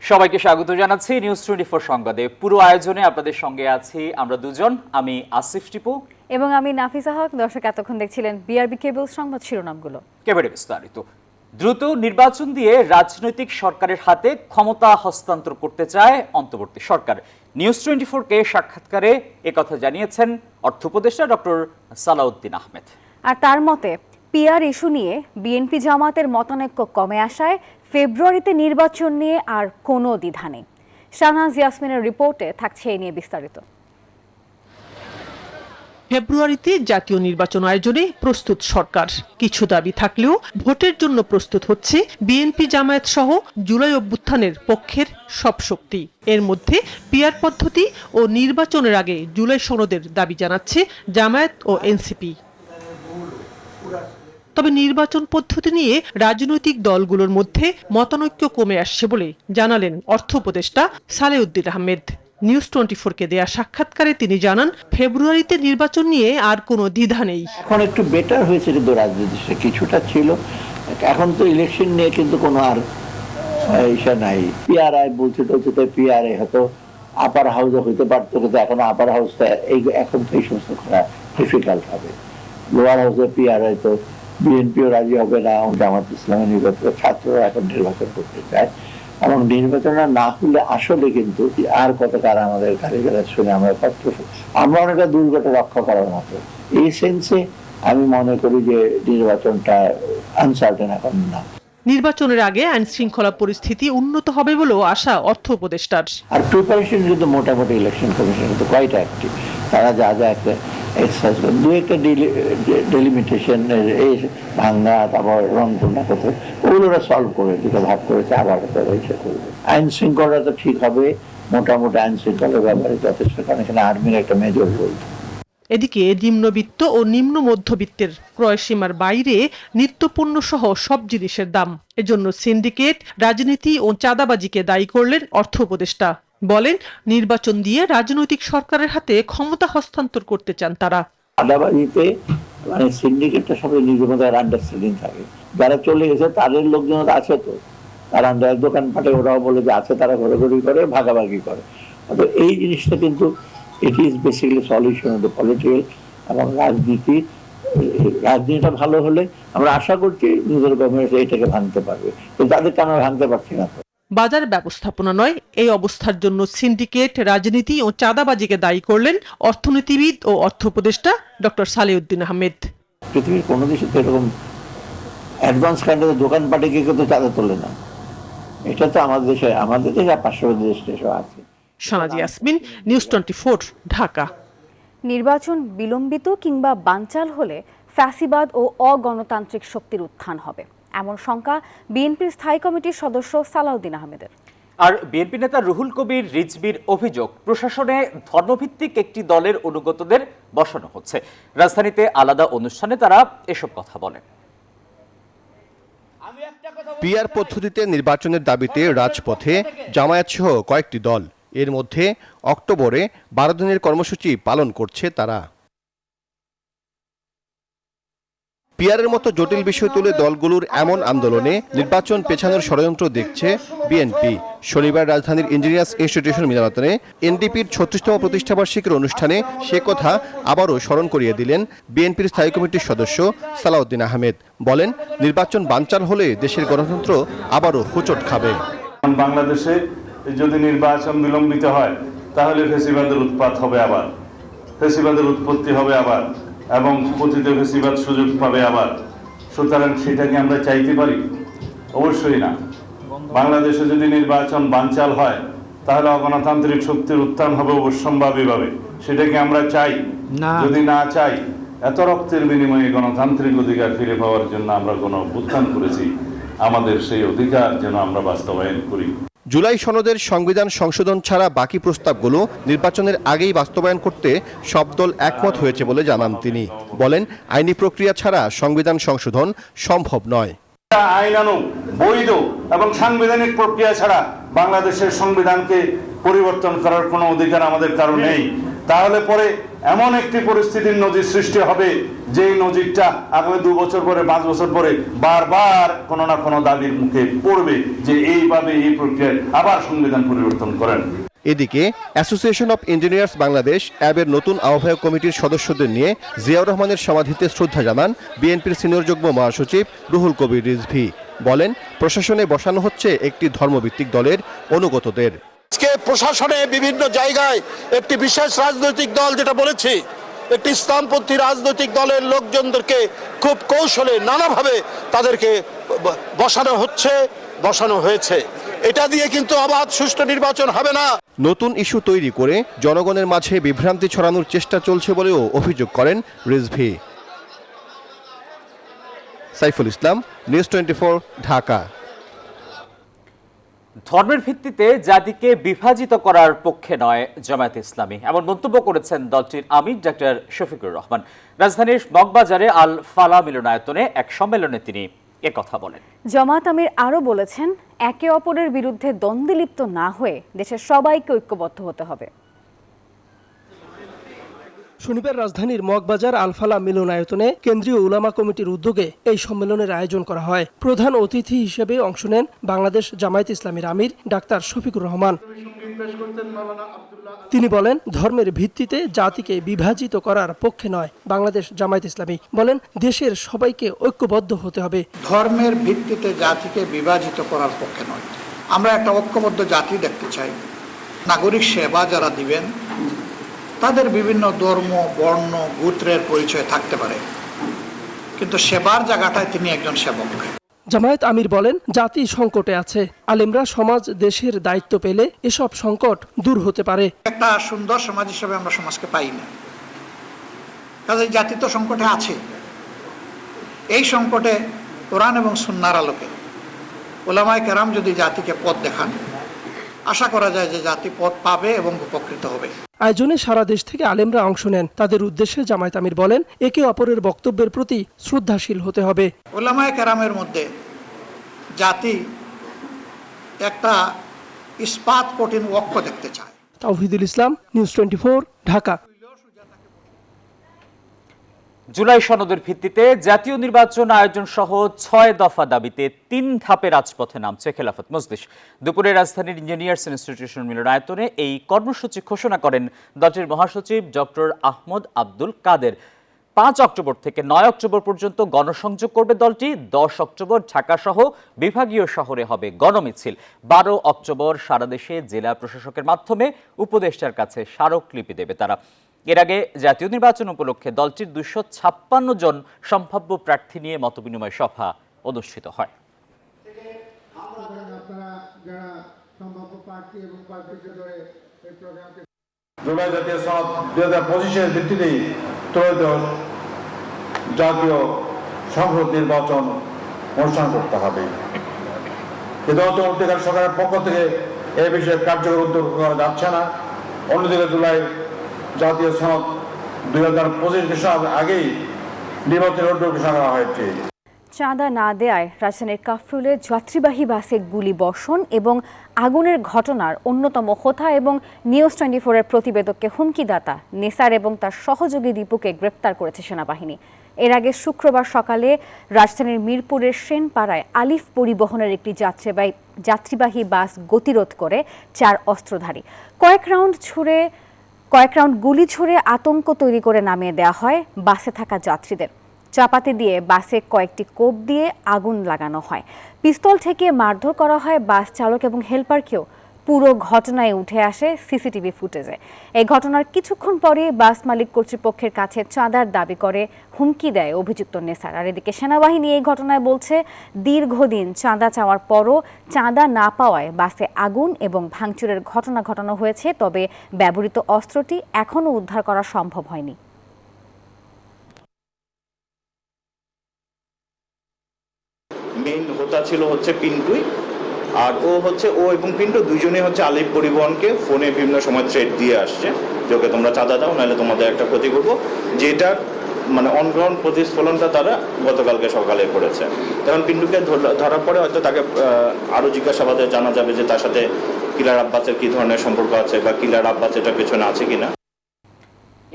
সবাইকে স্বাগত জানাচ্ছি নিউজ 24 সংবাদে। পুরো আয়োজনে আপনাদের সঙ্গে আছি আমরা দুজন, আমি আসিফ টিপু এবং আমি নাফিসা হক। দর্শক এতক্ষণ দেখছিলেন বিআরবি কেবল সংবাদ শিরোনামগুলো। একেবারে বিস্তারিত। দ্রুত নির্বাচন দিয়ে রাজনৈতিক সরকারের হাতে ক্ষমতা হস্তান্তর করতে চায় অন্তর্বর্তী সরকার। নিউজ 24-কে সাক্ষাৎকারে একথা জানিয়েছেন অর্থ উপদেষ্টা ডক্টর সালাউদ্দিন আহমেদ। আর তার মতে পিআর ইস্যু নিয়ে বিএনপি জামাতের মতানৈক্য কমে আসায় ফেব্রুয়ারিতে নির্বাচন নিয়ে আর কোনো দ্বিধা নেই। শাহনাজ ইয়াসমিনের রিপোর্টে থাকছে এই নিয়ে বিস্তারিত। ফেব্রুয়ারিতে জাতীয় নির্বাচন আয়োজনে প্রস্তুত সরকার। কিছু দাবি থাকলেও ভোটের জন্য প্রস্তুত হচ্ছে বিএনপি জামায়াত সহ জুলাই অভ্যুত্থানের পক্ষের সব শক্তি। এর মধ্যে পিআর পদ্ধতি ও নির্বাচনের আগে জুলাই সনদের দাবি জানাচ্ছে জামায়াত ও এনসিপি। তবে নির্বাচন পদ্ধতি নিয়ে রাজনৈতিক দলগুলোর মধ্যে মতানৈক্য কমে আসছে বলে জানালেন অর্থ উপদেষ্টা সালেউদ্দিন আহমেদ। নিউজ 24-কে দেয়া সাক্ষাৎকারে তিনি জানান, ফেব্রুয়ারিতে নির্বাচন নিয়ে আর কোনো দ্বিধা নেই। এখন একটু বেটার হয়েছে কিন্তু রাজনীতিতে কিছুটা ছিল, এখন তো ইলেকশন নিয়ে কিন্তু কোনো আর ইসা নাই। পিআরআই বলছে তো পিআরআই হয়তো আপার হাউসে হইতে পারতো, কিন্তু এখন আপার হাউসটা এখন তো এই সমস্ত করা ডিফিকাল্ট হবে। লোয়ার হাউসে পিআরআই তো বিএনপিও রাজি হবে না, জামাত ইসলামের নির্বাচন, ছাত্ররা এখন নির্বাচন করতে চায়। এবং নির্বাচন না হলে আসলে কিন্তু আর কতকার আমাদের কারিগর শুনে আমরা অনেকটা দুর্ঘটনা রক্ষা করার মতো। এই সেন্সে আমি মনে করি যে নির্বাচনটা আনসার্টেন এখন না। নির্বাচনের আগে আইন শৃঙ্খলা পরিস্থিতি উন্নত হবে বলেও আশা অর্থ উপদেষ্টার। আর প্রিপারেশন কিন্তু মোটামুটি ইলেকশন কমিশন কিন্তু কোয়াইট অ্যাক্টিভ। তারা যা যা একটা এক্সারসাইজ করে, দু একটা ডেলিমিটেশন এই ভাঙ্গা, তারপর রংপুর না কোথাও, ওগুলো সলভ করে দুটো ভাগ করেছে, আবার ইসে করবে। আইন শৃঙ্খলা তো ঠিক হবে, মোটামুটি আইন শৃঙ্খলার ব্যাপারে যথেষ্ট, কারণ এখানে আর্মির একটা মেজর রোল। এদিকে নিম্নবিত্ত ও নিম্ন মধ্যবিত্তের ক্রয়সীমার বাইরে নিত্যপণ্য সহ সব জিনিসের দাম। এজন্য সিন্ডিকেট, রাজনীতি ও চাঁদাবাজিকে দায়ী করলেন অর্থ উপদেষ্টা। বলেন, নির্বাচন দিয়ে রাজনৈতিক সরকারের হাতে ক্ষমতা হস্তান্তর করতে চান তারা। চাঁদাবাজিতে মানে সিন্ডিকেটটা সবাই নিজের মধ্যে আন্ডারস্ট্যান্ডিং থাকে। যারা চলে গেছে তাদের লোকজন আছে, তো তারা দোকানপাটে ওরাও বলে যে আছে, তারা ঘোরাঘুরি করে, ভাগাভাগি করে। তো এই জিনিসটা কিন্তু it is basically solution of the political এবং রাজনীতিটা ভালো হলে আমরা আশা করছি নিজের গভর্নমেন্ট এইটাকে ভাঙতে পারবে, কিন্তু তাদেরকে আমরা ভাঙতে পারছি না। বাজার ব্যবস্থাপনা নয়, এই অবস্থার জন্য সিন্ডিকেট, রাজনীতি ও চাঁদাবাজিকে দায়ী করলেন অর্থনীতিবিদ ও অর্থ উপদেষ্টা ডক্টর সালেউদ্দিন আহমেদ। পৃথিবীর কোনো দেশে তো এরকম অ্যাডভান্স কান্ট্রিতে দোকানপাটে গিয়ে কেউ তো চাঁদা তোলে না। এটা তো আমাদের দেশে আর পার্শ্ববর্তী দেশে আছে। শাহনাজ ইয়াসমিন, নিউজ 24, ঢাকা। নির্বাচন বিলম্বিত কিংবা বানচাল হলে ফ্যাসিবাদ ও অগণতান্ত্রিক শক্তির উত্থান হবে, এমন শঙ্কা বিএনপির স্থায়ী কমিটির সদস্য সালাউদ্দিন আহমেদের। আর বিএনপি নেতা রুহুল কবির রিজভির অভিযোগ, প্রশাসনে ধর্মভিত্তিক একটি দলের অনুগতদের বসানো হচ্ছে। রাজধানীতে আলাদা অনুষ্ঠানে তারা এসব কথা বলেন। পিআর পদ্ধতিতে নির্বাচনের দাবিতে রাজপথে জামায়াত সহ কয়েকটি দল। এর মধ্যে অক্টোবরে 12 দিনের কর্মসূচি পালন করছে তারা। পিআরের মতো জটিল বিষয় তুলে দলগুলোর এমন আন্দোলনে নির্বাচন পেছানোর ষড়যন্ত্র দেখছে বিএনপি। শনিবার রাজধানীর ইঞ্জিনিয়ার্স ইনস্টিটিউশন মিলনায়তনে এনডিপির 36তম প্রতিষ্ঠাবার্ষিকীর অনুষ্ঠানে সে কথা আবারও স্মরণ করিয়ে দিলেন বিএনপির স্থায়ী কমিটির সদস্য সালাউদ্দিন আহমেদ। বলেন, নির্বাচন বানচাল হলে দেশের গণতন্ত্র আবারও হোঁচট খাবে। বাংলাদেশে যদি নির্বাচন বিলম্বিত হয় তাহলে ফ্যাসিবাদের উৎপাত হবে, আবার ফ্যাসিবাদের উৎপত্তি হবে আবার, এবং পতিত ফ্যাসিবাদ সুযোগ পাবে আবার। সুতরাং সেটাকে আমরা চাইতে পারি? অবশ্যই না। বাংলাদেশে যদি নির্বাচন বানচাল হয় তাহলে অগণতান্ত্রিক শক্তির উত্থান হবে অবশ্যম্ভাবীভাবে। সেটাকে আমরা চাই? যদি না চাই, এত রক্তের বিনিময়ে গণতান্ত্রিক অধিকার ফিরে পাওয়ার জন্য আমরা গণঅভ্যুত্থান করেছি, আমাদের সেই অধিকার যেন আমরা বাস্তবায়ন করি। জুলাই সনদের সংবিধান সংশোধন ছাড়া বাকি প্রস্তাবগুলো নির্বাচনের আগেই বাস্তবায়ন করতে সব দল একমত হয়েছে বলে জানান তিনি। বলেন, আইনি প্রক্রিয়া ছাড়া সংবিধান সংশোধন সম্ভব নয়। আইনানুগ, বৈধ এবং সাংবিধানিক প্রক্রিয়া ছাড়া বাংলাদেশের সংবিধানকে পরিবর্তন করার কোনো অধিকার আমাদের কারো নেই। তাহলে পরে এমন একটি পরিস্থিতির নজির সৃষ্টি হবে যেই নজিরটা আগামী 2 বছর পরে 5 বছর পরে বারবার কোনো না কোনো দাবির মুখে পড়বে যে এইভাবে এই প্রক্রিয়ায় আবার সংবিধান পরিবর্তন করেন। এদিকে অ্যাসোসিয়েশন অব ইঞ্জিনিয়ার্স বাংলাদেশ অ্যাবের নতুন আহ্বায়ক কমিটির সদস্যদের নিয়ে জিয়াউর রহমানের সমাধিতে শ্রদ্ধা জানান বিএনপির সিনিয়র যুগ্ম মহাসচিব রুহুল কবির রিজভী। বলেন, প্রশাসনে বসানো হচ্ছে একটি ধর্মভিত্তিক দলের অনুগতদের। আজকে প্রশাসনে বিভিন্ন জায়গায় একটি বিশেষ রাজনৈতিক দল, যেটা বলেছি, একটি ইসলামপন্থী রাজনৈতিক দলের লোকজনদেরকে খুব কৌশলে নানাভাবে তাদেরকে বসানো হয়েছে। এটা দিয়ে কিন্তু অবাধ সুষ্ঠু নির্বাচন হবে না। নতুন ইস্যু তৈরি করে জনগণের মাঝে বিভ্রান্তি ছড়ানোর চেষ্টা চলছে বলেও অভিযোগ করেন রিজভী। সাইফুল ইসলাম, নিউজ 24, ঢাকা। ধর্মের ভিত্তিতে জাতিকে বিভাজিত করার পক্ষে নয় জামায়াতে ইসলামী, এমন মন্তব্য করেছেন দলটির আমির ডক্টর শফিকুর রহমান। রাজধানীর মগবাজারে আল ফালা মিলনায়তনে এক সম্মেলনে তিনি একথা বলেন। জামায়াত আমির আরও বলেছেন, একে অপরের বিরুদ্ধে দ্বন্দ্বে লিপ্ত না হয়ে দেশের সবাইকে ঐক্যবদ্ধ হতে হবে। শনিবার রাজধানীর মগবাজার আলফালা মিলনায়তনে কেন্দ্রীয় উলামা কমিটির উদ্যোগে এই সম্মেলনের আয়োজন করা হয়। প্রধান অতিথি হিসেবে অংশ নেন বাংলাদেশ জামায়াত ইসলামীর আমির ডাক্তার শফিকুর রহমান। তিনি বলেন, ধর্মের ভিত্তিতে জাতিকে বিভাজিত করার পক্ষে নয় বাংলাদেশ জামায়াত ইসলামী। বলেন, দেশের সবাইকে ঐক্যবদ্ধ হতে হবে। ধর্মের ভিত্তিতে জাতিকে বিভাজিত করার পক্ষে নয়। আমরা একটা ঐক্যবদ্ধ জাতি দেখতে চাই। নাগরিক সেবা যারা দিবেন তাদের বিভিন্ন ধর্ম, বর্ণ, গোত্রের পরিচয় থাকতে পারে, কিন্তু সেবার জায়গাটায় তিনি একজন সেবক। জামায়াত আমির বলেন, জাতি সংকটে আছে, আলেমরা সমাজ দেশের দায়িত্ব পেলে এসব সংকট দূর হতে পারে। একটা সুন্দর সমাজ হিসেবে আমরা সমাজকে পাই না, কাজে জাতি তো সংকটে আছে। এই সংকটে কোরআন এবং সুন্নাহর আলোকে উলামায়ে কেরাম যদি জাতিকে পথ দেখান, আশা করা যায় যে জাতি পথ পাবে এবং উপকৃত হবে। আয়োজনে সারা দেশ থেকে আলেমরা অংশ নেন। তাদের উদ্দেশ্যে জামায়াত আমির বলেন, একে অপরের বক্তব্যের প্রতি শ্রদ্ধাশীল হতে হবে। উলামায়ে কেরামের মধ্যে জাতি একটা ইস্পাত কঠিন ঐক্য দেখতে চায়। তাওহিদুল ইসলাম, নিউজ 24, ঢাকা। জুলাই সনদের ভিত্তিতে জাতীয় নির্বাচন আয়োজন সহ 6 দফা দাবিতে 3 ধাপে রাজপথে নামছে খেলাফত মজলিস। দুপুরে রাজধানীর ইঞ্জিনিয়ার্স ইনস্টিটিউশন মিলনায়তনে এই কর্মসূচি ঘোষণা করেন দলটির মহাসচিব ডক্টর আহমদ আব্দুল কাদের। 5 অক্টোবর থেকে 9 অক্টোবর পর্যন্ত গণসংযোগ করবে দলটি। 10 অক্টোবর ঢাকা সহ বিভাগীয় শহরে হবে গণমিছিল। 12 অক্টোবর সারা দেশে জেলা প্রশাসকের মাধ্যমে উপদেষ্টার কাছে স্মারকলিপি দেবে তারা। এর আগে জাতীয় নির্বাচন উপলক্ষে দলটির 256 জন সম্ভাব্য প্রার্থী নিয়ে মতবিনিময় সভা অনুষ্ঠিত হয়। জুলাই জাতীয় সনদ 2025-এর ভিত্তিতেই ত্রয়োদশ জাতীয় সংসদ নির্বাচন অনুষ্ঠান করতে হবে। কিন্তু অন্তর্বর্তীকালীন সরকারের পক্ষ থেকে এই বিষয়ে কার্যকর উদ্যোগ করা যাচ্ছে না। অন্যদিকে জুলাই জাতীয় সনদ 2025 ঘোষণার আগেই নির্বাচনের উদ্যোগ ঘোষণা করা হয়েছে। চাঁদা না দেয়ায় রাজধানীর কাফরুলে যাত্রীবাহী বাসে গুলি বর্ষণ এবং আগুনের ঘটনার অন্যতম হোতা এবং নিউজ 24-এর প্রতিবেদককে হুমকিদাতা নেসার এবং তার সহযোগী দীপুকে গ্রেপ্তার করেছে সেনাবাহিনী। এর আগে শুক্রবার সকালে রাজধানীর মিরপুরের সেনপাড়ায় আলিফ পরিবহনের একটি যাত্রীবাহী বাস গতিরোধ করে 4 অস্ত্রধারী কয়েক রাউন্ড গুলি ছুড়ে আতঙ্ক তৈরি করে নামিয়ে দেওয়া হয় বাসে থাকা যাত্রীদের। চাপাতি দিয়ে বাসে কয়েকটি কোপ দিয়ে আগুন লাগানো হয়। পিস্তল থেকে মারধর করা হয় বাস চালক এবং হেলপারকেও। পুরো ঘটনায় উঠে আসে সিসিটিভি ফুটেজে। এই ঘটনার কিছুক্ষণ পরে বাস মালিক কর্তৃপক্ষের কাছে চাঁদার দাবি করে হুমকি দেয় অভিযুক্ত নেসার। আর এদিকে সেনাবাহিনী এই ঘটনায় বলছে, দীর্ঘদিন চাঁদা চাওয়ার পরও চাঁদা না পাওয়ায় বাসে আগুন এবং ভাঙচুরের ঘটনা ঘটানো হয়েছে, তবে ব্যবহৃত অস্ত্রটি এখনও উদ্ধার করা সম্ভব হয়নি। মেইন হোতা ছিল হচ্ছে পিন্টুই, আর ও এবং পিন্টু দুজনেই আলিফ পরিবহনকে ফোনে বিভিন্ন সময় থ্রেট দিয়ে আসছে যে ওকে তোমরা চাঁদা দাও, নাহলে তোমাদের একটা ক্ষতি করবো, যেটার মানে অনগ্রাউন্ড প্রতিফলনটা তারা গতকালকে সকালে করেছে। তখন পিন্টুকে ধরার পরে হয়তো তাকে আরও জিজ্ঞাসাবাদে জানা যাবে যে তার সাথে কিলার আব্বাসের কী ধরনের সম্পর্ক আছে বা কিলার আব্বাস এটার পেছনে আছে কিনা।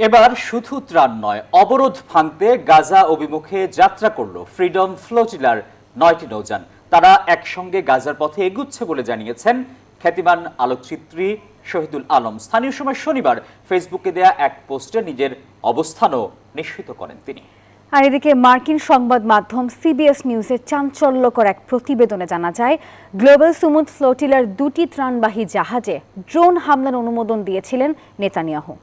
এবার শুধু ত্রাণ নয়, অবরোধ ভাঙতে গাজা অভিমুখে যাত্রা করল ফ্রিডম ফ্লোটিলার 9টি নৌযান। তারা একসঙ্গে গাজার পথে এগুচ্ছে বলে জানিয়েছেন খ্যাতিমান আলোকচিত্রী শহীদুল আলম। স্থানীয় সময় শনিবার ফেসবুকে দেয়া এক পোস্টে নিজের অবস্থানও নিশ্চিত করেন তিনি। আর এদিকে মার্কিন সংবাদ মাধ্যম সিবিএস নিউজের চাঞ্চল্যকর এক প্রতিবেদনে জানা যায়, গ্লোবাল সুমুদ ফ্লোটিলার 2টি ত্রাণবাহী জাহাজে ড্রোন হামলার অনুমোদন দিয়েছিলেন নেতানিয়াহু।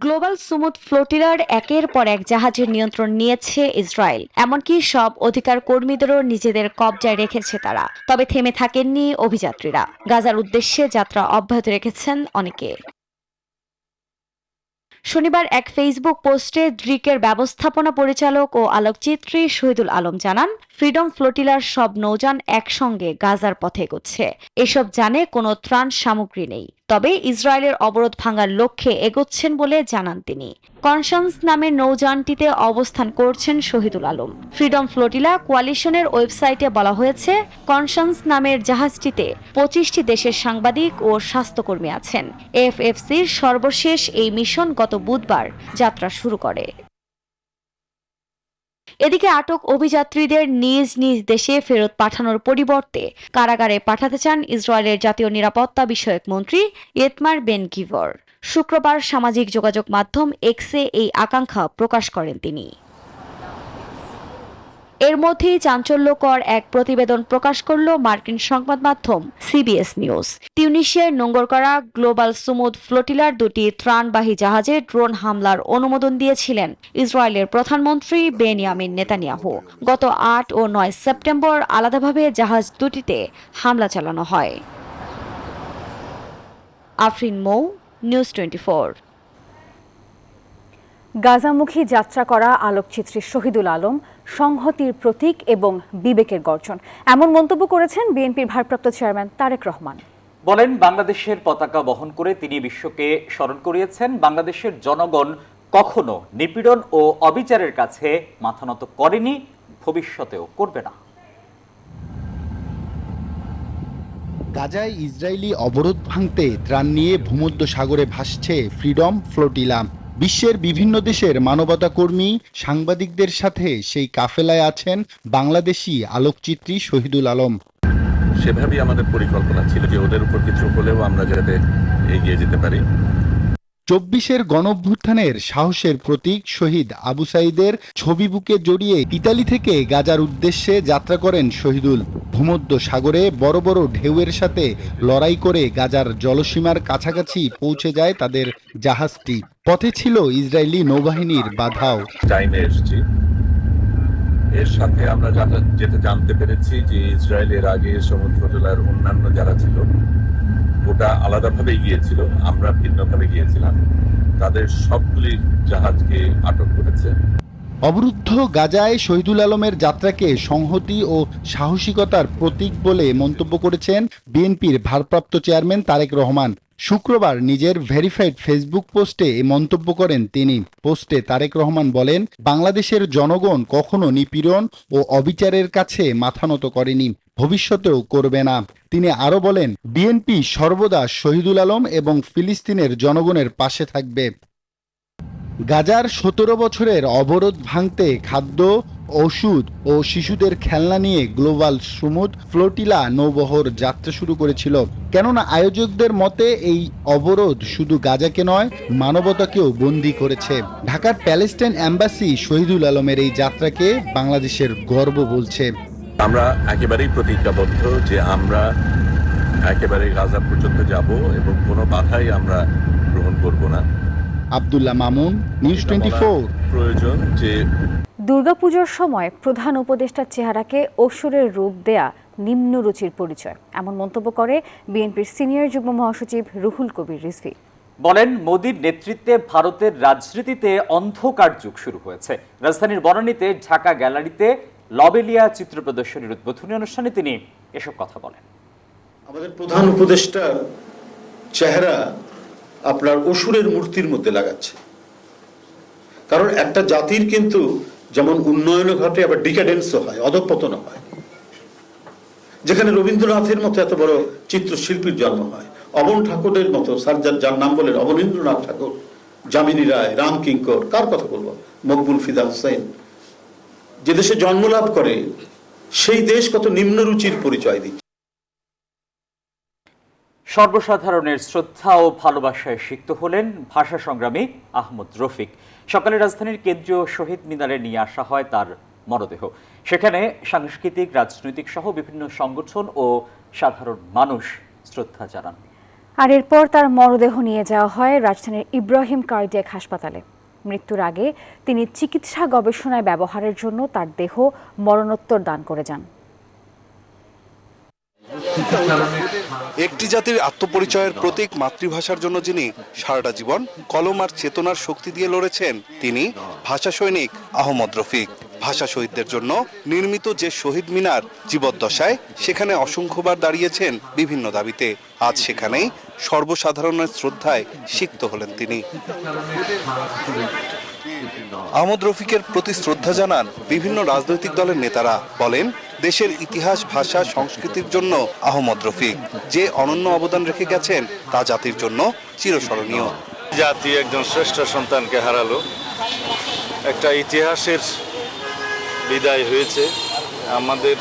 গ্লোবাল সুমুদ ফ্লোটিলার একের পর এক জাহাজের নিয়ন্ত্রণ নিয়েছে ইসরায়েল। এমনকি সব অধিকার কর্মীদেরও নিজেদের কবজায় রেখেছে তারা। তবে থেমে থাকেননি অভিযাত্রীরা। গাজার উদ্দেশ্যে যাত্রা অব্যাহত রেখেছেন অনেকে। শনিবার এক ফেসবুক পোস্টে ড্রিকের ব্যবস্থাপনা পরিচালক ও আলোকচিত্রী শহীদুল আলম জানান, ফ্রিডম ফ্লোটিলার সব নৌযান একসঙ্গে গাজার পথে এগোচ্ছে। এসব যানে কোনো ত্রাণ সামগ্রী নেই, তবে ইসরায়েলের অবরোধ ভাঙার লক্ষ্যে এগোচ্ছেন বলে জানান তিনি। কনসান্স নামের নৌযানটিতে অবস্থান করছেন শহীদুল আলম। ফ্রিডম ফ্লোটিলা কোয়ালিশনের ওয়েবসাইটে বলা হয়েছে, কনসান্স নামের জাহাজটিতে 25টি দেশের সাংবাদিক ও স্বাস্থ্যকর্মী আছেন। এফএফসির সর্বশেষ এই মিশন গত বুধবার যাত্রা শুরু করে। এদিকে আটক অভিযাত্রীদের নিজ নিজ দেশে ফেরত পাঠানোর পরিবর্তে কারাগারে পাঠাতে চান ইসরায়েলের জাতীয় নিরাপত্তা বিষয়ক মন্ত্রী ইতমার বেন গিভর। শুক্রবার সামাজিক যোগাযোগ মাধ্যম এক্সে এই আকাঙ্ক্ষা প্রকাশ করেন তিনি। এর মধ্যেই চাঞ্চল্যকর এক প্রতিবেদন প্রকাশ করল মার্কিন সংবাদ মাধ্যম সিবিএস নিউজ। তিউনিশিয়ায় নোঙ্গর করা গ্লোবাল সুমুদ ফ্লোটিলার 2টি ত্রাণবাহী জাহাজে ড্রোন হামলার অনুমোদন দিয়েছিলেন ইসরায়েলের প্রধানমন্ত্রী বেনিয়ামিন নেতানিয়াহু। গত 8 ও 9 সেপ্টেম্বর আলাদাভাবে জাহাজ দুটিতে হামলা চালানো হয়। আফরিন মৌ, নিউজ 24। গাজামুখী যাত্রা করা আলোকচিত্রী শহীদুল আলম সংহতির প্রতীক এবং বিবেকের গর্জন, এমন মন্তব্য করেছেন বিএনপির ভারপ্রাপ্ত চেয়ারম্যান তারেক রহমান। বলেন, বাংলাদেশের পতাকা বহন করে তিনি বিশ্বকে স্মরণ করিয়েছেন বাংলাদেশের জনগণ কখনো নিপীড়ন ও অবিচারের কাছে মাথা নত করেনি, ভবিষ্যতেও করবে না। গাজায় ইসরায়েলি অবরোধ ভাঙতে ত্রাণ নিয়ে ভূমধ্য সাগরে ভাসছে ফ্রিডম ফ্লোটিলা। বিশ্বের বিভিন্ন দেশের মানবতা কর্মী, সাংবাদিকদের সাথে সেই কাফেলায় আছেন বাংলাদেশি আলোকচিত্রী শহীদুল আলম। সেভাবেই আমাদের পরিকল্পনা ছিল যে ওদের উপর কিছু হলেও আমরা যাতে এগিয়ে যেতে পারি। 24-এর গণঅভ্যুত্থানের সাহসের প্রতীক শহীদ আবু সাঈদের ছবি বুকে জড়িয়ে ইতালি থেকে গাজার উদ্দেশ্যে যাত্রা করেন শহীদুল। ভূমধ্য সাগরে বড় বড় ঢেউয়ের সাথে লড়াই করে গাজার জলসীমার কাছাকাছি পৌঁছে যায় তাদের জাহাজটি। পথে ছিল ইসরায়েলি নৌবাহিনীর বাধাও। টাইমে এসেছি, এর সাথে আমরা যেটা জানতে পেরেছি যে ইসরায়েলের আগে সমুদ্র ফ্লোটিলার অন্যান্য যারা ছিল ওটা আলাদাভাবে গিয়েছিল, আমরা ভিন্নভাবে গিয়েছিলাম। তাদের সবগুলি জাহাজকে আটক করেছে। অবরুদ্ধ গাজায় শহীদুল আলমের যাত্রাকে সংহতি ও সাহসিকতার প্রতীক বলে মন্তব্য করেছেন বিএনপির ভারপ্রাপ্ত চেয়ারম্যান তারেক রহমান। শুক্রবার নিজের ভেরিফাইড ফেসবুক পোস্টে এই মন্তব্য করেন তিনি। পোস্টে তারেক রহমান বলেন, বাংলাদেশের জনগণ কখনো নিপীড়ন ও অবিচারের কাছে মাথা নত করেনি, ভবিষ্যতেও করবে না। তিনি আরো বলেন, বিএনপি সর্বদা শহীদুল আলম এবং ফিলিস্তিনের জনগণের পাশে থাকবে। গাজার 17 বছরের অবরোধ ভাঙতে খাদ্য, ওষুধ ও শিশুদের খেলনা নিয়ে গ্লোবাল সুমুদ ফ্লোটিলা নৌবহর যাত্রা শুরু করেছিল। কেননা আয়োজকদের মতে এই অবরোধ শুধু গাজাকে নয়, মানবতাকেও বন্দী করেছে। ঢাকার প্যালেস্টাইন এম্বাসি শহীদুল আলমের এই যাত্রাকে বাংলাদেশের গর্ব বলছে। আমরা একেবারেই প্রতিজ্ঞাবদ্ধ যে আমরা একেবারে গাজা পর্যন্ত যাব এবং কোনো বাধাই আমরা গ্রহণ করব না। আব্দুল্লাহ মামুন, নিউজ 24। প্রয়োজন যে দুর্গাপুজোর সময় প্রধান উপদেষ্টার চেহারাকে অসুরের রূপ দেয়া নিম্নরুচির পরিচয়, এমন মন্তব্য করে বিএনপির সিনিয়র যুগ্ম মহাসচিব রুহুল কবির রিজভী। বলেন, মোদির নেতৃত্বে ভারতের রাজনীতিতে অন্ধকার যুগ শুরু হয়েছে। রাজধানীর বনানীতে ঢাকা গ্যালারিতে লবেলিয়া চিত্র প্রদর্শনীর উদ্বোধনী অনুষ্ঠানে তিনি এসব কথা বলেন। আমাদের প্রধান উপদেষ্টার চেহারা আপনার অসুরের মূর্তির মধ্যে লাগাচ্ছে। কারণ একটা জাতির কিন্তু যেমন উন্নয়নও ঘটে, আবার ডিক্যাডেন্সও হয়, অধঃপতনও হয়। যেখানে রবীন্দ্রনাথের মতো এত বড় চিত্রশিল্পীর জন্ম হয়, অবন ঠাকুরের মতো স্যার যার নাম বলেন অবনীন্দ্রনাথ ঠাকুর, যামিনী রায়, রাম কিঙ্কর, কার কথা বলবো, মকবুল ফিদা হুসাইন, যে দেশে জন্মলাভ করে সেই দেশ কত নিম্ন রুচির পরিচয় দিচ্ছে। সর্বসাধারণের শ্রদ্ধা ও ভালোবাসায় সিক্ত হলেন ভাষা সংগ্রামী আহমদ রফিক। সকালে রাজধানীর কেন্দ্রীয় শহীদ মিনারে নিয়ে আসা হয় তার মরদেহ। সেখানে সাংস্কৃতিক, রাজনৈতিক সহ বিভিন্ন সংগঠন ও সাধারণ মানুষ শ্রদ্ধা জানান। আর এরপর তার মরদেহ নিয়ে যাওয়া হয় রাজধানীর ইব্রাহিম কার্ডিয়াক হাসপাতালে। মৃত্যুর আগে তিনি চিকিৎসা গবেষণায় ব্যবহারের জন্য তার দেহ মরণোত্তর দান করে যান। একটি জাতির আত্মপরিচয়ের প্রতীক মাতৃভাষার জন্য যিনি সারাটা জীবন কলম আর চেতনার শক্তি দিয়ে লড়েছেন, তিনি ভাষা সৈনিক আহমদ রফিক। ভাষা শহীদদের জন্য নির্মিত যে শহীদ মিনার জীবদ্দশায়, সেখানে অসংখ্যবার দাঁড়িয়েছেন বিভিন্ন দাবিতে। আজ সেখানেই সর্বসাধারণের শ্রদ্ধায় সিক্ত হলেন তিনি। আহমদ রফিকের প্রতি শ্রদ্ধা জানান বিভিন্ন রাজনৈতিক দলের নেতারা। বলেন, দেশের ইতিহাস, ভাষা, সংস্কৃতির জন্য আহমদ রফিক যে অনন্য অবদান রেখে গেছেন তা জাতির জন্য চিরস্মরণীয়। জাতি একজন শ্রেষ্ঠ সন্তানকে হারালো, একটা ইতিহাসের বিদায় হয়েছে। আমাদের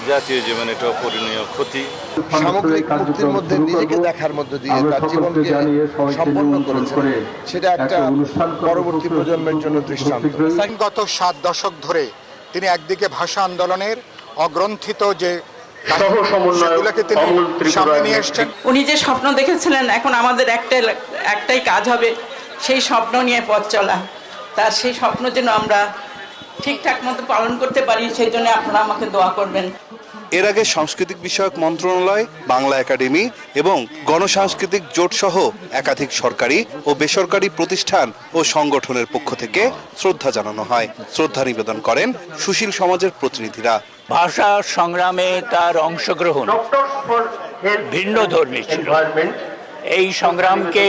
জাতীয় জীবনে এটা অপূরণীয় ক্ষতি। সামগ্রিক মুক্তির মধ্যে নিজেকে দেখার মধ্য দিয়ে তার জীবনকে সম্পন্ন করেছেন, সেটা একটা পরবর্তী প্রজন্মের জন্য দৃষ্টান্ত। গত 7 দশক ধরে তিনি একদিকে ভাষা আন্দোলনের অগ্রন্থিত যে সেগুলোকে তিনি সামনে নিয়ে এসেছেন। উনি যে স্বপ্ন দেখেছিলেন, এখন আমাদের একটাই কাজ হবে সেই স্বপ্ন নিয়ে পথ চলা। তার সেই স্বপ্ন যেন আমরা ঠিকঠাক মতো পালন করতে পারি, সেই জন্য আপনারা আমাকে দোয়া করবেন। এর আগে সাংস্কৃতিক বিষয়ক মন্ত্রণালয়, বাংলা একাডেমি এবং গণসাংস্কৃতিক জোট সহ একাধিক সরকারি ও বেসরকারি প্রতিষ্ঠান ও সংগঠনের পক্ষ থেকে শ্রদ্ধা জানানো হয়। শ্রদ্ধা নিবেদন করেন সুশীল সমাজের প্রতিনিধিরা। ভাষা সংগ্রামে তার অংশগ্রহণ ভিন্ন ধর্মী ছিল। এই সংগ্রামকে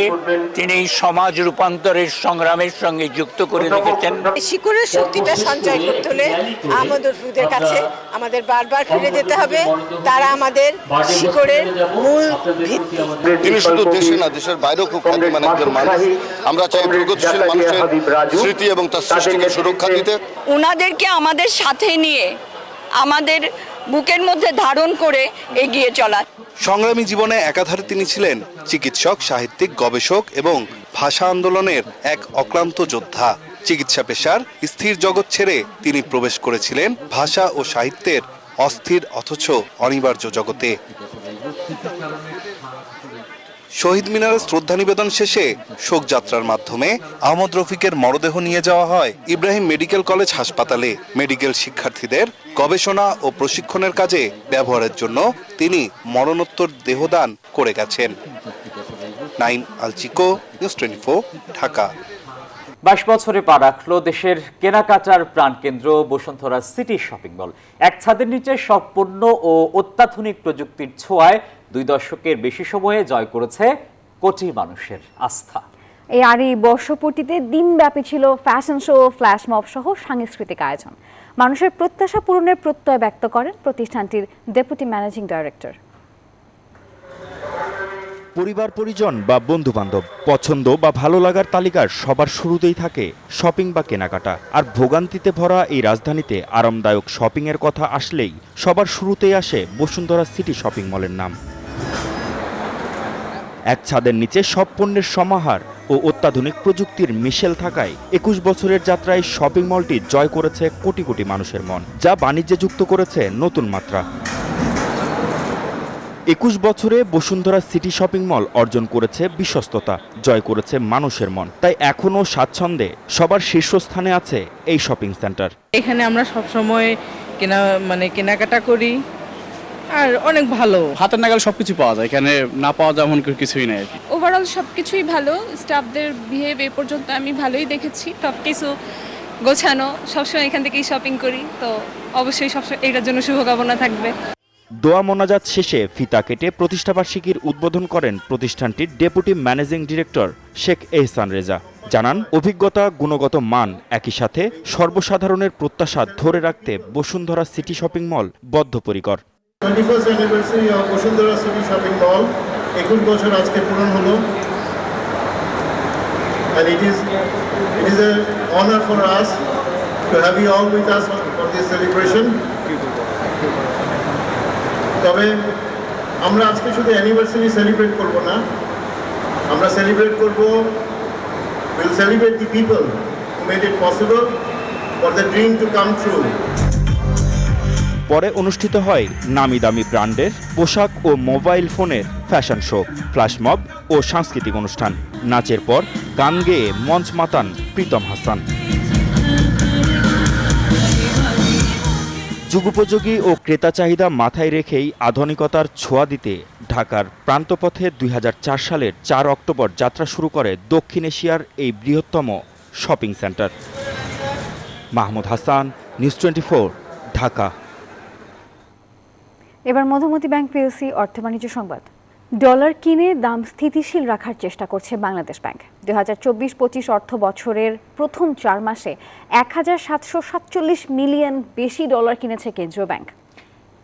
তিনি সমাজ রূপান্তরের সংগ্রামের সঙ্গে যুক্ত করে রেখেছেন। শিকড়ের শক্তিটা সঞ্চয় করতে হলে আহমদ রফিকদের কাছে আমাদের বারবার ফিরে যেতে হবে। তারা আমাদের শিকড়ের মূল ভিত্তি। তিনি শুধু দেশে না, দেশের বাইরেও খুব খ্যাতিমান একজন মানুষ। আমরা চাই প্রগতিশীল মানুষের স্মৃতি এবং তার সৃষ্টিকে সুরক্ষা দিতে। ওনাদেরকে আমাদের সাথে নিয়ে, আমাদের বুকের মধ্যে ধারণ করে এগিয়ে চলা। সংগ্রামী জীবনে একাধারে তিনি ছিলেন চিকিৎসক, সাহিত্যিক, গবেষক এবং ভাষা আন্দোলনের এক অক্লান্ত যোদ্ধা। চিকিৎসা পেশার স্থির জগৎ ছেড়ে তিনি প্রবেশ করেছিলেন ভাষা ও সাহিত্যের অস্থির অথচ অনিবার্য জগতে। শহীদ মিনারে শ্রদ্ধা নিবেদন শেষে শোকযাত্রার মাধ্যমে আহমদ রফিকের মরদেহ নিয়ে যাওয়া হয় ইব্রাহিম মেডিকেল কলেজ হাসপাতালে। মেডিকেল শিক্ষার্থীদের গবেষণা ও প্রশিক্ষণের কাজে ব্যবহারের জন্য তিনি মরণোত্তর দেহদান করে গেছেন। নাইম আলচিকো, নিউজ 24, ঢাকা। 22 বছরে পা রাখলো দেশের কেনাকাটার প্রাণকেন্দ্র বসুন্ধরা সিটি শপিং মল। এক ছাদের নিচে সব পণ্য ও অত্যাধুনিক প্রযুক্তির ছোঁয়ায় 2 দশকের বেশি সময়ে জয় করেছে কোটি মানুষের আস্থা। এই বর্ষপূর্তিতে দিনব্যাপী ছিল ফ্যাশন শো, ফ্ল্যাশ মব সহ সাংস্কৃতিক আয়োজন। মানুষের প্রত্যাশা পূরণের প্রত্যয় ব্যক্ত করেন প্রতিষ্ঠানটির ডেপুটি ম্যানেজিং ডাইরেক্টর। পরিবার, পরিজন বা বন্ধু বান্ধব পছন্দ বা ভালো লাগার তালিকার সবার শুরুতেই থাকে শপিং বা কেনাকাটা। আর ভোগান্তিতে ভরা এই রাজধানীতে আরামদায়ক শপিং এর কথা আসলেই সবার শুরুতেই আসে বসুন্ধরা সিটি শপিং মলের নাম। এক ছাদের নিচে সব পণ্যের সমাহার ও অত্যাধুনিক প্রযুক্তির মিশেল থাকায় 21 বছরের যাত্রায় শপিং মলটি জয় করেছে কোটি কোটি মানুষের মন, যা বাণিজ্যে যুক্ত করেছে নতুন মাত্রা। 21 বছরে বসুন্ধরা সিটি শপিং মল অর্জন করেছে বিশ্বস্ততা, জয় করেছে মানুষের মন। তাই এখনও স্বাচ্ছন্দ্যে সবার শীর্ষস্থানে আছে এই শপিং সেন্টার। এখানে আমরা সব সময় কেনাকাটা করি আর অনেক ভালো, হাতের নাগাল সবকিছু পাওয়া যায়, এখানে না পাওয়া যায় এমন কিছুই নাই। ওভারঅল সবকিছুই ভালো, স্টাফদের বিহেভ এ পর্যন্ত আমি ভালোই দেখেছি। সবকিছু গোছানো, সবসময় এখান থেকেই শপিং করি, তো অবশ্যই সবসময় এটার জন্য শুভকামনা থাকবে। দোয়া মোনাজাত শেষে ফিতা কেটে প্রতিষ্ঠাবার্ষিকীর উদ্বোধন করেন প্রতিষ্ঠানটির ডেপুটি ম্যানেজিং ডিরেক্টর শেখ এহসান রেজা। জানান, অভিজ্ঞতা, গুণগত মান, একই সাথে সর্বসাধারণের প্রত্যাশা ধরে রাখতে বসুন্ধরা সিটি শপিং মল বদ্ধপরিকর। 21st anniversary of Bosundara City Shopping Mall 21 বছর আজকে পূরণ হলো, and it is an honor for us to have you all with us for this celebration. তবে আমরা আজকে শুধু অ্যানিভার্সারি সেলিব্রেট করব না, আমরা সেলিব্রেট করব, we'll celebrate the people who made it possible for the dream to come true. পরে অনুষ্ঠিত হয় নামি দামি ব্র্যান্ডের পোশাক ও মোবাইল ফোনের ফ্যাশন শো, ফ্ল্যাশমব ও সাংস্কৃতিক অনুষ্ঠান। নাচের পর গান গেয়ে মঞ্চ মাতান প্রীতম হাসান। যুগোপযোগী ও ক্রেতা চাহিদা মাথায় রেখেই আধুনিকতার ছোঁয়া দিতে ঢাকার প্রান্তপথে 2004 সালের 4 অক্টোবর যাত্রা শুরু করে দক্ষিণ এশিয়ার এই বৃহত্তম shopping centre. Mahmud Hasan, news 24, Dhaka. এবার মধুমতি ব্যাংক পিএলসি অর্থ বাণিজ্য সংবাদ। ডলার কিনে দাম স্থিতিশীল রাখার চেষ্টা করছে বাংলাদেশ ব্যাংক। 2024-25 অর্থ বছরের প্রথম 4 মাসে 1747 মিলিয়ন বেশি ডলার কিনেছে কেন্দ্রীয় ব্যাংক।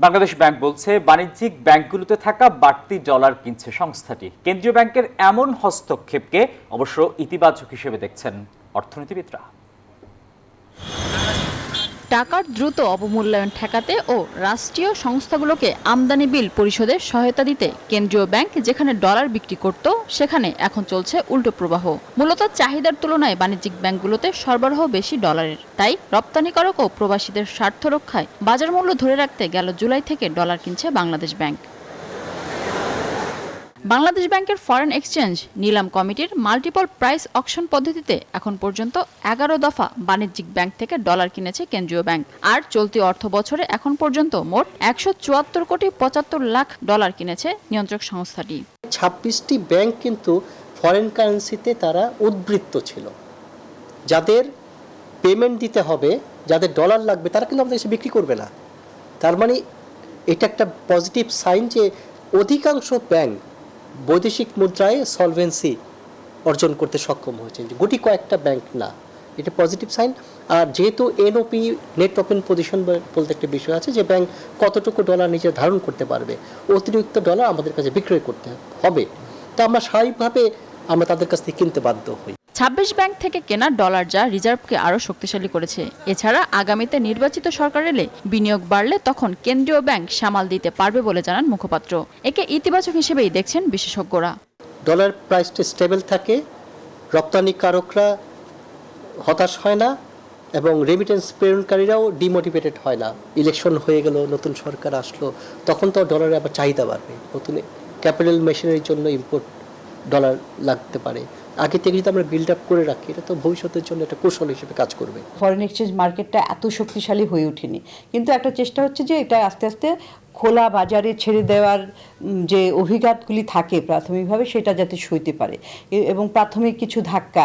বাংলাদেশ ব্যাংক বলছে বাণিজ্যিক ব্যাংকগুলোতে থাকা বাড়তি ডলার কিনছে সংস্থাটি। কেন্দ্রীয় ব্যাংকের এমন হস্তক্ষেপকে অবশ্য ইতিবাচক হিসেবে দেখছেন অর্থনীতিবিদরা। টাকার দ্রুত অবমূল্যায়ন ঠেকাতে ও রাষ্ট্রীয় সংস্থাগুলোকে আমদানি বিল পরিশোধে সহায়তা দিতে কেন্দ্রীয় ব্যাংক যেখানে ডলার বিক্রি করত, সেখানে এখন চলছে উল্টো প্রবাহ। মূলত চাহিদার তুলনায় বাণিজ্যিক ব্যাংকগুলোতে সরবরাহ বেশি ডলারের, তাই রপ্তানিকারক ও প্রবাসীদের স্বার্থ রক্ষায় বাজার মূল্য ধরে রাখতে গেল জুলাই থেকে ডলার কিনছে বাংলাদেশ ব্যাংক। বাংলাদেশ ব্যাংকের ফরেন এক্সচেঞ্জ নিলাম কমিটির মাল্টিপল প্রাইস অকশন পদ্ধতিতে এখন পর্যন্ত 11 দফা বাণিজ্যিক ব্যাংক থেকে ডলার কিনেছে কেন্দ্রীয় ব্যাংক। আর চলতি অর্থ বছরে এখন পর্যন্ত মোট 174 কোটি 75 লাখ ডলার কিনেছে নিয়ন্ত্রক সংস্থাটি। 26টি ব্যাংক কিন্তু ফরেন কারেন্সিতে তারা উদ্বৃত্ত ছিল। যাদের পেমেন্ট দিতে হবে, যাদের ডলার লাগবে, তারা কিন্তু আমাদের এসে বিক্রি করবে না। তার মানে এটা একটা পজিটিভ সাইন যে অধিকাংশ ব্যাংক বৈদেশিক মুদ্রায় সলভেন্সি অর্জন করতে সক্ষম হয়েছে, গুটি কয়েকটা ব্যাংক না। এটা পজিটিভ সাইন। আর যেহেতু এনওপি, নেট ওপেন পজিশন বলতে একটা বিষয় আছে যে ব্যাংক কতটুকু ডলার নিজে ধারণ করতে পারবে, অতিরিক্ত ডলার আমাদের কাছে বিক্রয় করতে হবে, তা আমরা স্বাভাবিকভাবে আমরা তাদের কাছ থেকে কিনতে বাধ্য হই। 26 ব্যাংক থেকে কেনা ডলার যা রিজার্ভকে আরও শক্তিশালী করেছে। এছাড়া আগামীতে নির্বাচিত সরকার এলে বিনিয়োগ বাড়লে তখন কেন্দ্রীয় ব্যাংক সামাল দিতে পারবে বলে জানান মুখপাত্র। একে ইতিবাচক হিসেবেই দেখছেন বিশেষজ্ঞরা। ডলার প্রাইসটা স্টেবল থাকে, রপ্তানিকারকরা হতাশ হয় না এবং রেমিটেন্স প্রেরণকারীরাও ডিমোটিভেটেড হয় না। ইলেকশন হয়ে গেল, নতুন সরকার আসলো, তখন তো ডলারের আবার চাহিদা বাড়বে, নতুন ক্যাপিটাল মেশিনারির জন্য ইম্পোর্ট ডলার লাগতে পারে। আগে থেকে যদি আমরা বিল্ড আপ করে রাখি, এটা তো ভবিষ্যতের জন্য একটা কৌশল হিসেবে কাজ করবে। ফরেন এক্সচেঞ্জ মার্কেটটা এত শক্তিশালী হয়ে ওঠেনি, কিন্তু একটা চেষ্টা হচ্ছে যে এটা আস্তে আস্তে খোলা বাজারে ছেড়ে দেওয়ার যে অভিঘাতগুলি থাকে প্রাথমিকভাবে, সেটা যাতে সইতে পারে এবং প্রাথমিক কিছু ধাক্কা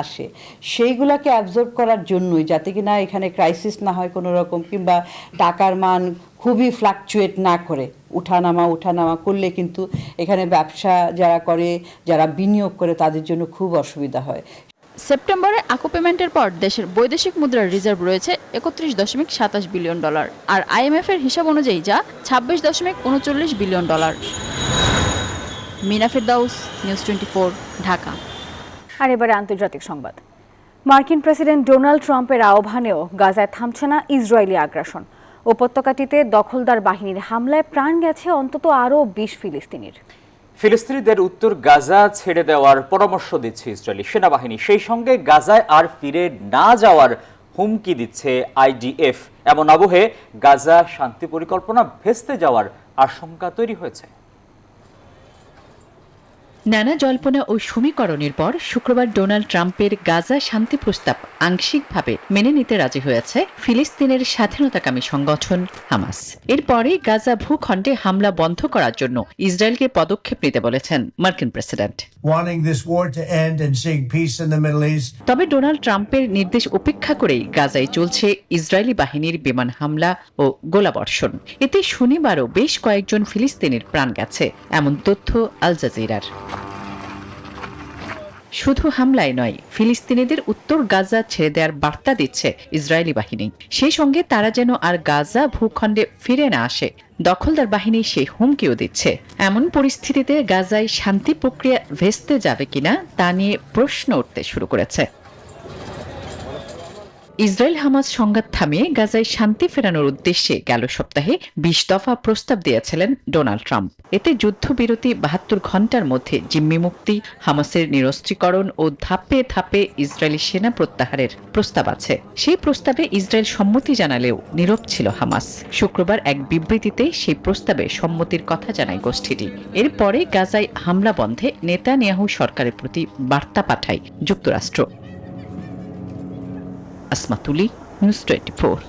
আসে সেইগুলোকে অ্যাবজর্ব করার জন্যই, যাতে কিনা এখানে ক্রাইসিস না হয় কোনো রকম, কিংবা টাকার মান খুবই ফ্লাকচুয়েট না করে। উঠানামা করলে কিন্তু এখানে ব্যবসা যারা করে, যারা বিনিয়োগ করে, তাদের জন্য খুব অসুবিধা হয়। সেপ্টেম্বরে আকো পেমেন্টের পর দেশের বৈদেশিক মুদ্রার রিজার্ভ রয়েছে 31.27 বিলিয়ন ডলার, আর আইএমএফ এর হিসাব অনুযায়ী যা 26.39 বিলিয়ন ডলার। মিনা ফেরদাউস, নিউজ 24, ঢাকা। আর এবারে আন্তর্জাতিক সংবাদ। মার্কিন প্রেসিডেন্ট ডোনাল্ড ট্রাম্পের আহ্বানেও গাজায় থামছে না ইসরায়েলি আগ্রাসন। উপত্যকাটিতে দখলদার বাহিনীর হামলায় প্রাণ গেছে অন্তত আরও 20 ফিলিস্তিনির। ফিলিস্তিনিদের উত্তর গাজা ছেড়ে দেওয়ার পরামর্শ দিচ্ছে ইসরায়েলি সেনাবাহিনী। সেই সঙ্গে গাজায় আর ফিরে না যাওয়ার হুমকি দিচ্ছে আইডিএফ। এমন আবহে গাজা শান্তি পরিকল্পনা ভেস্তে যাওয়ার আশঙ্কা তৈরি হয়েছে। নানা জল্পনা ও সমীকরণের পর শুক্রবার ডোনাল্ড ট্রাম্পের গাজা শান্তি প্রস্তাব আংশিকভাবে মেনে নিতে রাজি হয়েছে ফিলিস্তিনের স্বাধীনতাকামী সংগঠন হামাস। এরপরে গাজা ভূখণ্ডে হামলা বন্ধ করার জন্য ইসরায়েলকে পদক্ষেপ নিতে বলেছেন মার্কিন প্রেসিডেন্ট। তবে ডোনাল্ড ট্রাম্পের নির্দেশ উপেক্ষা করেই গাজায় চলছে ইসরায়েলি বাহিনীর বিমান হামলা ও গোলাবর্ষণ। এতে শনিবারও বেশ কয়েকজন ফিলিস্তিনির প্রাণ গেছে, এমন তথ্য আল জাজিরার। শুধু হামলায় নয়, ফিলিস্তিনিদের উত্তর গাজা ছেড়ে দেওয়ার বার্তা দিচ্ছে ইসরায়েলি বাহিনী। সেই সঙ্গে তারা যেন আর গাজা ভূখণ্ডে ফিরে না আসে, দখলদার বাহিনী সেই হুমকিও দিচ্ছে। এমন পরিস্থিতিতে গাজায় শান্তি প্রক্রিয়া ভেস্তে যাবে কিনা তা নিয়ে প্রশ্ন উঠতে শুরু করেছে। ইসরায়েল হামাস সংঘাত থামিয়ে গাজায় শান্তি ফেরানোর উদ্দেশ্যে গেল সপ্তাহে 20 দফা প্রস্তাব দিয়েছিলেন ডোনাল্ড ট্রাম্প। এতে যুদ্ধবিরতি 72 ঘণ্টার মধ্যে জিম্মি মুক্তি, হামাসের নিরস্ত্রীকরণ ও ধাপে ধাপে ইসরায়েলি সেনা প্রত্যাহারের প্রস্তাব আছে। সেই প্রস্তাবে ইসরায়েল সম্মতি জানালেও নীরব ছিল হামাস। শুক্রবার এক বিবৃতিতে সেই প্রস্তাবে সম্মতির কথা জানায় গোষ্ঠীটি। এরপরে গাজায় হামলা বন্ধে নেতানিয়াহু সরকারের প্রতি বার্তা পাঠায় যুক্তরাষ্ট্র। আসমাতুলি, নিউজ 24।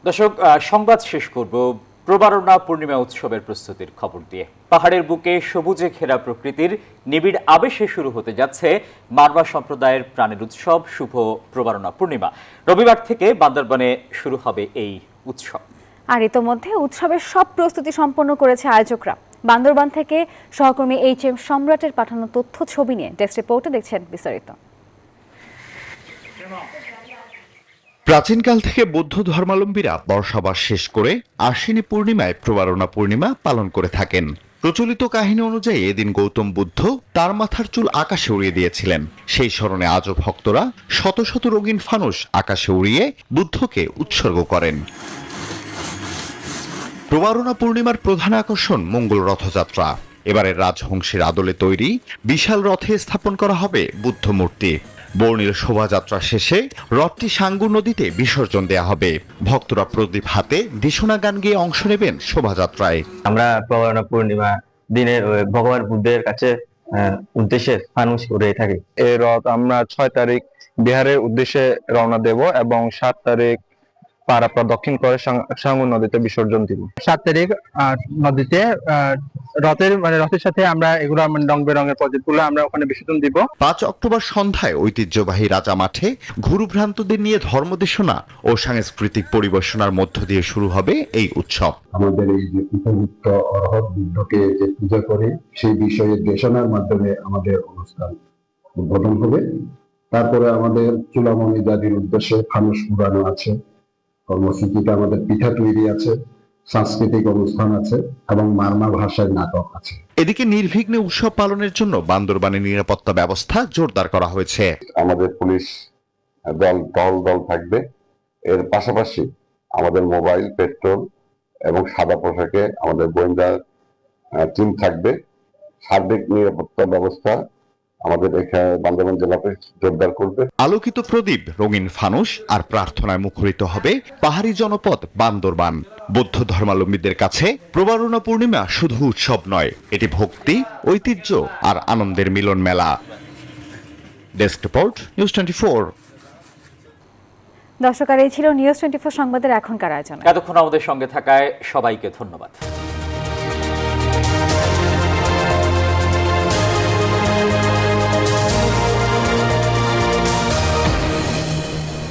দর্শক, সংবাদ শেষ করব প্রবারণা পূর্ণিমা উৎসবের প্রস্তুতির খবর দিয়ে। পাহাড়ের বুকে সবুজে ঘেরা প্রকৃতির নিবিড় আবেশে শুরু হতে যাচ্ছে মারমা সম্প্রদায়ের প্রাণের উৎসব শুভ প্রবারণা পূর্ণিমা। রবিবার থেকে বান্দরবানে শুরু হবে এই উৎসব। আর ইতোমধ্যে উৎসবের সব প্রস্তুতি সম্পন্ন করেছে আয়োজকরা। বান্দরবান থেকে সহকর্মী HM সম্রাটের পাঠানো তথ্য ছবি নিয়ে ডেস্ক রিপোর্টে দেখছেন বিস্তারিত। প্রাচীনকাল থেকে বৌদ্ধ ধর্মাবলম্বীরা বর্ষাবাস শেষ করে আশ্বিনী পূর্ণিমায় প্রবারণা পূর্ণিমা পালন করে থাকেন। প্রচলিত কাহিনী অনুযায়ী এদিন গৌতম বুদ্ধ তার মাথার চুল আকাশে উড়িয়ে দিয়েছিলেন। সেই স্মরণে আজও ভক্তরা শত শত রঙিন ফানুস আকাশে উড়িয়ে বুদ্ধকে উৎসর্গ করেন। প্রবারণা পূর্ণিমার প্রধান আকর্ষণ মঙ্গল রথযাত্রা। এবারের রাজহংসের আদলে তৈরি বিশাল রথে স্থাপন করা হবে বুদ্ধ মূর্তি। বর্ণিল শোভাযাত্রা শেষে রথটি সাঙ্গু নদীতে বিসর্জন দেয়া হবে। ভক্তরা প্রদীপ হাতে দিশনা গান গেয়ে অংশ নেবেন শোভাযাত্রায়। আমরা প্রবারণা পূর্ণিমা দিনে ভগবান বুদ্ধের কাছে উদ্দেশ্যে ফানুস উড়িয়ে থাকি। এই রথ আমরা 6 তারিখ বিহারের উদ্দেশ্যে রওনা দেব এবং 7 তারিখ পাড়া প্রদক্ষিণ করে সাঙ্গু নদীতে বিসর্জন দিব। 7 তারিখ নদীতে রথের সাথে আমরা এগুলো রং বেরঙের প্রজেক্টগুলো আমরা ওখানে বিসর্জন দিব। 5 অক্টোবর সন্ধ্যায় ঐতিহ্যবাহী রাজা মাঠে গুরুভ্রান্তদের নিয়ে ধর্মদেশনা ও সাংস্কৃতিক পরিবেশনার মধ্য দিয়ে শুরু হবে এই উৎসব। আমাদের এই যে উপযুক্ত অর্হত বুদ্ধকে যে পূজা করে সেই বিষয়ে দেশনার মাধ্যমে আমাদের অনুষ্ঠান উদ্বোধন হবে। তারপরে আমাদের চুলামণি দাদির উদ্দেশ্যে ফানুস উড়ানো আছে, কর্মসূচিতে আমাদের পিঠা তৈরি আছে, সাংস্কৃতিক অনুষ্ঠান আছে এবং মারমা ভাষায় নাটক আছে। এদিকে নির্বিঘ্নে উৎসব পালনের জন্য বান্দরবানে নিরাপত্তা ব্যবস্থা জোরদার করা হয়েছে। আমাদের পুলিশ দল থাকবে। এর পাশাপাশি আমাদের মোবাইল, পেট্রোল এবং সাদা পোশাকে আমাদের গোয়েন্দা টিম থাকবে। সার্বিক নিরাপত্তা ব্যবস্থা আমাদের এখানে বান্দরবান জেলাতে জোরদার করবে। আলোকিত প্রদীপ, রঙিন ফানুস আর প্রার্থনায় মুখরিত হবে পাহাড়ি জনপদ বান্দরবান। বৌদ্ধ ধর্মাবলম্বীদের কাছে প্রবারণা পূর্ণিমা শুধু উৎসব নয়, এটি ভক্তি, ঐতিহ্য আর আনন্দের মিলন মেলা। Desk report, news 24। দর্শক, আর এই ছিল নিউজ 24 সংবাদের এখনকার আয়োজন। এতক্ষণ আমাদের সঙ্গে থাকায় সবাইকে ধন্যবাদ।